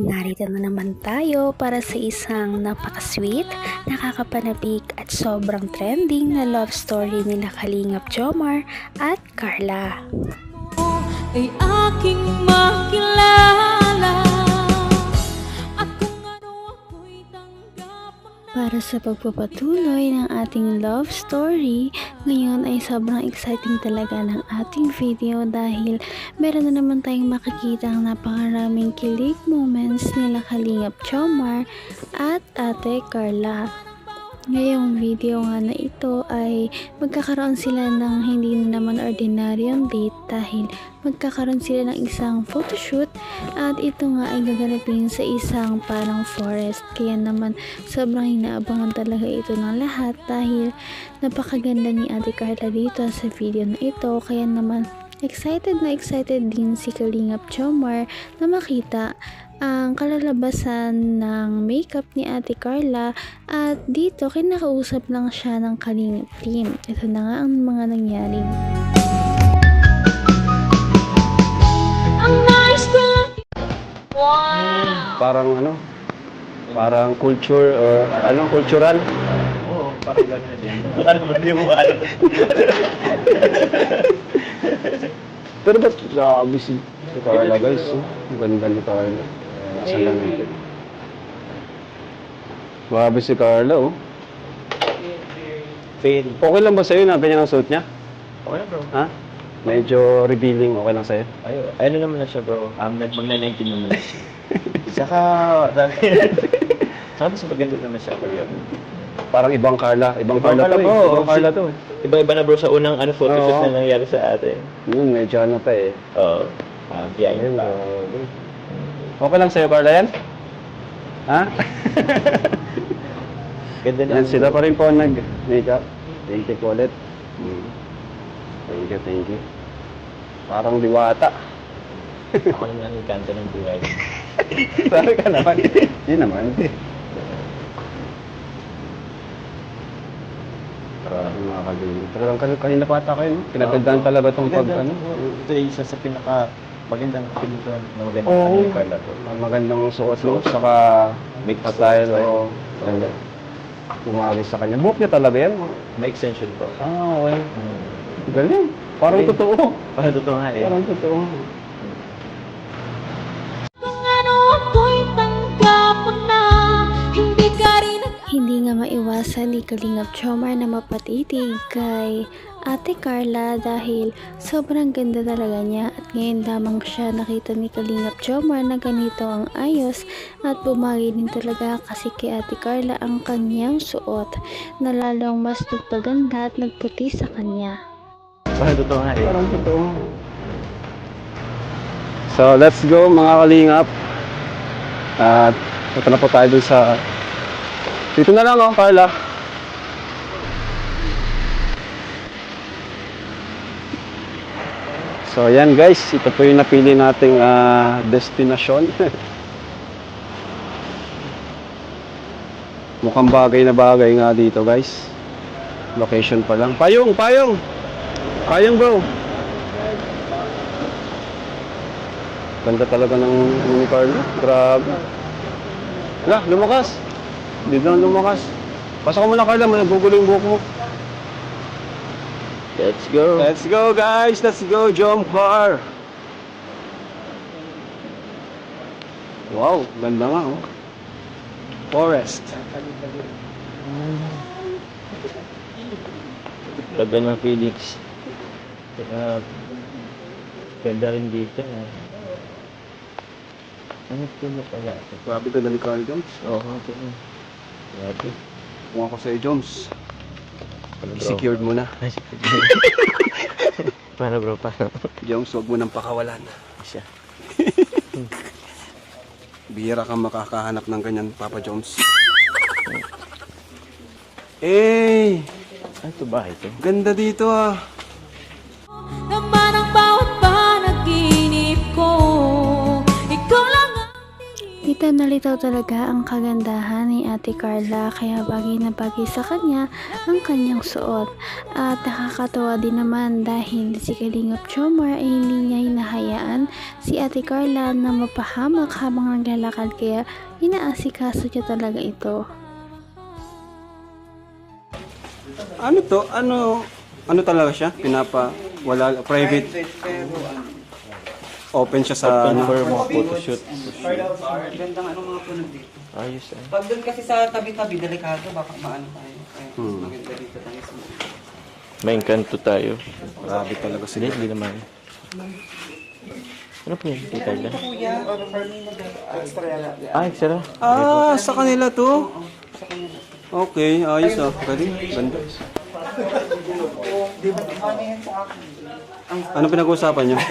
narito na naman tayo para sa isang napaka-sweet, nakakapanabik at sobrang trending na love story nila Kalingap Jomar at Carla. Ay aking makilala at kung ano ako'y tanggap mo na. Para sa pagpapatuloy ng ating love story, ngayon ay sobrang exciting talaga ng ating video dahil meron na naman tayong makikita ang napakaraming kilig moments nila Kalingap Jomar at Ate Carla. Ngayong video nga na ito ay magkakaroon sila ng hindi na naman ordinaryong date dahil magkakaroon sila ng isang photoshoot at ito nga ay gaganapin sa isang parang forest. Kaya naman sobrang inaabangan talaga ito ng lahat dahil napakaganda ni Ate Carla dito sa video na ito. Kaya naman excited din si Kalingap Jomar na makita ang kalalabasan ng makeup ni Ate Carla at dito kinakausap lang siya ng Kalingap team. Ito na nga ang mga nangyari. Ang nice ko lang. Wow! Parang culture or cultural. Oo, parang gano'n din. Ano naman yung ano? Pero ba't grabe si Carla guys? Ang ganda ni Carla. Saan lang ito? Grabe si Carla oh. Fail. Okay lang ba sa'yo na ganyan ang suot niya? Okay na bro. Ha? Medyo revealing, okay lang sa'yo? Ano naman na siya bro. Magna-19 naman na siya. Saka mas maganda naman siya bro. Parang ibang Carla. Ibang Carla to eh. bro. Ibang Carla to eh. Iba-iba na bro sa unang photoshoot Oo. na nangyari sa atin. Medyo pa eh. Oo. Biyahin pa. Okay lang sa'yo Carla yan? Ha? Ganda na. Yan sila pa rin po nag-makeup. Thank you po ulit. Thank you. Parang diwata. Ako naman ang kanto ng buhay. Sabi ka naman. Hindi naman. Mga kagaling. Pero kanina pa ata kayo, no? Pinagandaan talaga itong pag-ano. Ito ay isa sa pinaka magandang pinito na magandang Oo. ni Carla to. Magandang suot, no? Saka make style, o ganda. Pumagis sa kanya. Buhok niya talaga yan. May extension po. Okay. Galing. Parang Galing. totoo. Parang totoo nga eh. Parang totoo. Kung ano ako'y tanggap mo na. Hindi ka rin Hindi nga maiwasan ni Kalingap Jomar na mapatitig kay Ate Carla dahil sobrang ganda talaga niya at ngayon lamang siya nakita ni Kalingap Jomar na ganito ang ayos at bumagi din talaga kasi kay Ate Carla ang kanyang suot na lalong mas nagpaganda at nagputi sa kanya. Parang totoo nga eh. Parang totoo. So, let's go mga kalingap. At ito na po tayo dun sa... Dito na lang oh, Carla. So, yan guys. Ito po yung napili nating destinasyon. Mukhang bagay na bagay nga dito guys. Location pa lang. Payong! Payong bro. Ganda talaga ng ni Carla. Grabe. Wala, lumakas. Dito na lumakas. Pasok mo na Carla, nagugulo yung buhok mo. Let's go. Let's go guys, let's go Jomcar. Wow, ganda nga oh. Forest. Ganda ng Felix. Ganda rin dito. Ano ito na pala? Grabe ka na ni Carl Jones. Oo, ito na. Grabe. Kung ako sa'yo Jones, Paano bro? secured mo na. Paano bro? Paano? Jones, huwag mo nang pakawalan. Siya. Bihira kang makakahanap ng ganyan, Papa Jones. Eh, Ano ito ba ito? ganda dito ah. naman ang bawat panaginip ko. Ikaw lang ang Di Litaw na litaw talaga ang kagandahan ni Ate Carla kaya bagay na bagay sa kanya ang kanyang suot. At nakakatawa din naman dahil si Kalingap Jomar ay hindi niya hinahayaan si Ate Carla na mapahamak habang naglalakad kaya inaasikaso niya talaga ito. Ano to? Ano talaga siya? Wala, private. Open siya sa Open for mga photoshoot. Gandang mga punog dito. Ayos eh. Pag doon kasi sa tabi-tabi, delikado, baka maano tayo. Kaya maganda dito tayo sa May engkanto tayo. Grabe talaga sila. Hindi naman. Ano po yun? Kay Carla? kuya, extra yala. Ay, sara. Sa kanila to? Okay, ayos ah. Galing, ganda. Di ba ano yan sa akin? Ano pinag-uusapan niyo?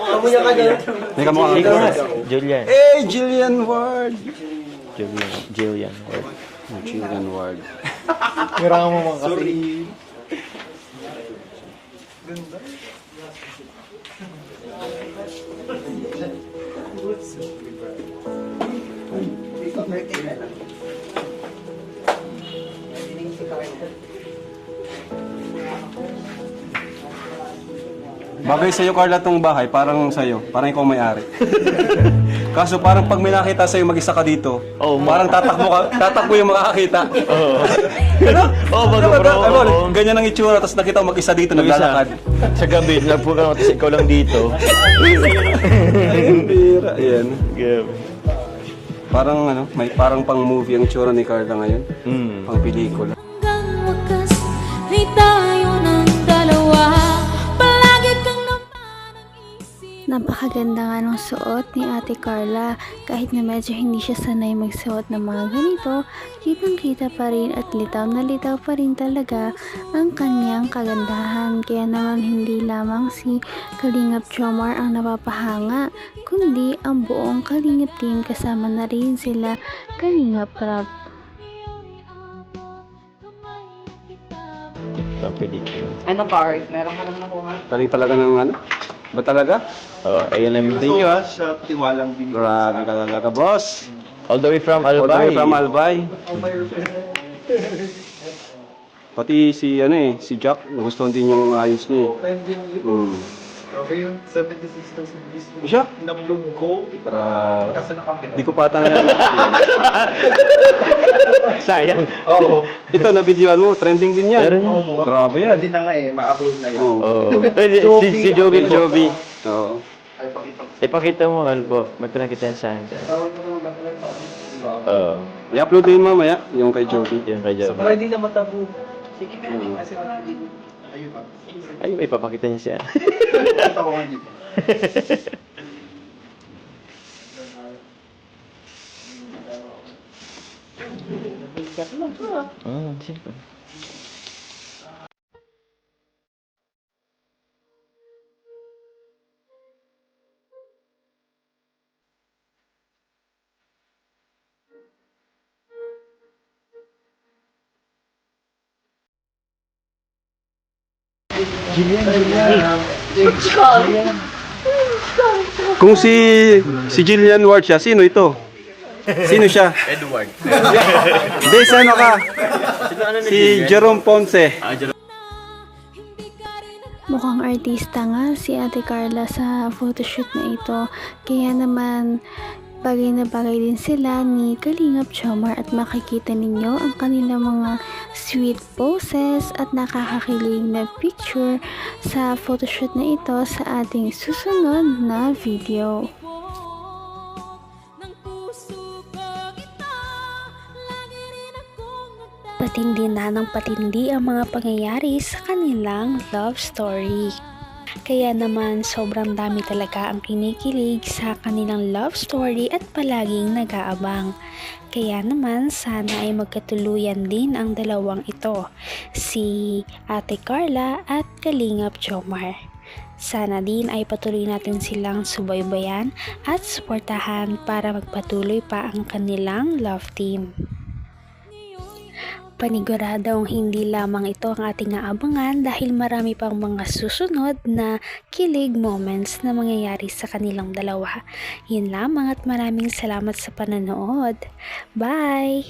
Kamuya ka dyan. May kamukha ka. Julian. Jillian Ward! Julian. Jillian Ward. Bagay sa'yo, Carla, tong bahay. Parang sa'yo. Parang ikaw may-ari. Kaso parang pag may nakita sa'yo, mag-isa ka dito. Oo, parang tatakbo yung makakakita. Oo. Oo, bago Diba, bro. Oo. ganyan ang itsura, tapos nakita mo mag-isa dito, naglalakad. Sa gabi, nagpo ka tapos ikaw lang dito. Ayun, bira. Ayan. Gabi. Parang parang pang movie ang itsura ni Carla ngayon. Pang pelikula. Hanggang wakas ay tayo ng dalawa. Palagi kang naman ang isip. Napakaganda nga ng suot ni Ate Carla kahit na medyo hindi siya sanay magsuot ng mga ganito, kitang kita pa rin at litaw na litaw pa rin talaga ang kanyang kagandahan. Kaya naman hindi lamang si Kalingap Jomar ang napapahanga, kundi ang buong Kalingap team kasama na rin sila Kalingap Rap. Sa pelikula. Ano car? Meron ka lang nakuha? Taling talaga ng ano? Ba talaga? Oo, ayun lang. Thank you ah. Grabe ka talaga, boss. All the way from All the way Albay. from Albay. Pati si Jack, nagustuhan din yung ayos niya eh. Okay yung 76,000 views mo. Siya? Nablog ko. Kasi nakapit. Di ko pa tangan. Sayang. Oo. Ito, na-videoan mo, trending din yan. Meron. Grabe yan. Hindi na nga ma-upload na yun. Oo. Oo. Si Joby. Joby. Oo. Ay, pakita ko. Ipakita mo, Albo. May pinakita sa akin. Oo. I-upload din mamaya, yung kay Joby. Yun kay Joby. Para hindi na matabo. Sige, kasi ayun pa. Ay, may papakita niya siya. Kita ko nga dito. Siyempre. Kung si Jillian Ward siya, sino ito? Sino siya? Edward. Hindi, ano ka? Si Jerome Ponce. Mukhang artista nga si Ate Carla sa photoshoot na ito. Kaya naman, bagay na bagay din sila ni Kalingap Jomar at makikita ninyo ang kanilang mga sweet poses at nakakakilig na picture sa photoshoot na ito sa ating susunod na video. Ng puso ko kita, lagi rin akong Patindi na ng patindi ang mga pangyayari sa kanilang love story. Kaya naman sobrang dami talaga ang kinikilig sa kanilang love story at palaging nag-aabang. Kaya naman sana ay magkatuluyan din ang dalawang ito, si Ate Carla at Kalingap Jomar. Sana din ay patuloy natin silang subaybayan at suportahan para magpatuloy pa ang kanilang love team. Paniguradong hindi lamang ito ang ating aabangan dahil marami pang mga susunod na kilig moments na mangyayari sa kanilang dalawa. Yun lamang at maraming salamat sa pananood. Bye!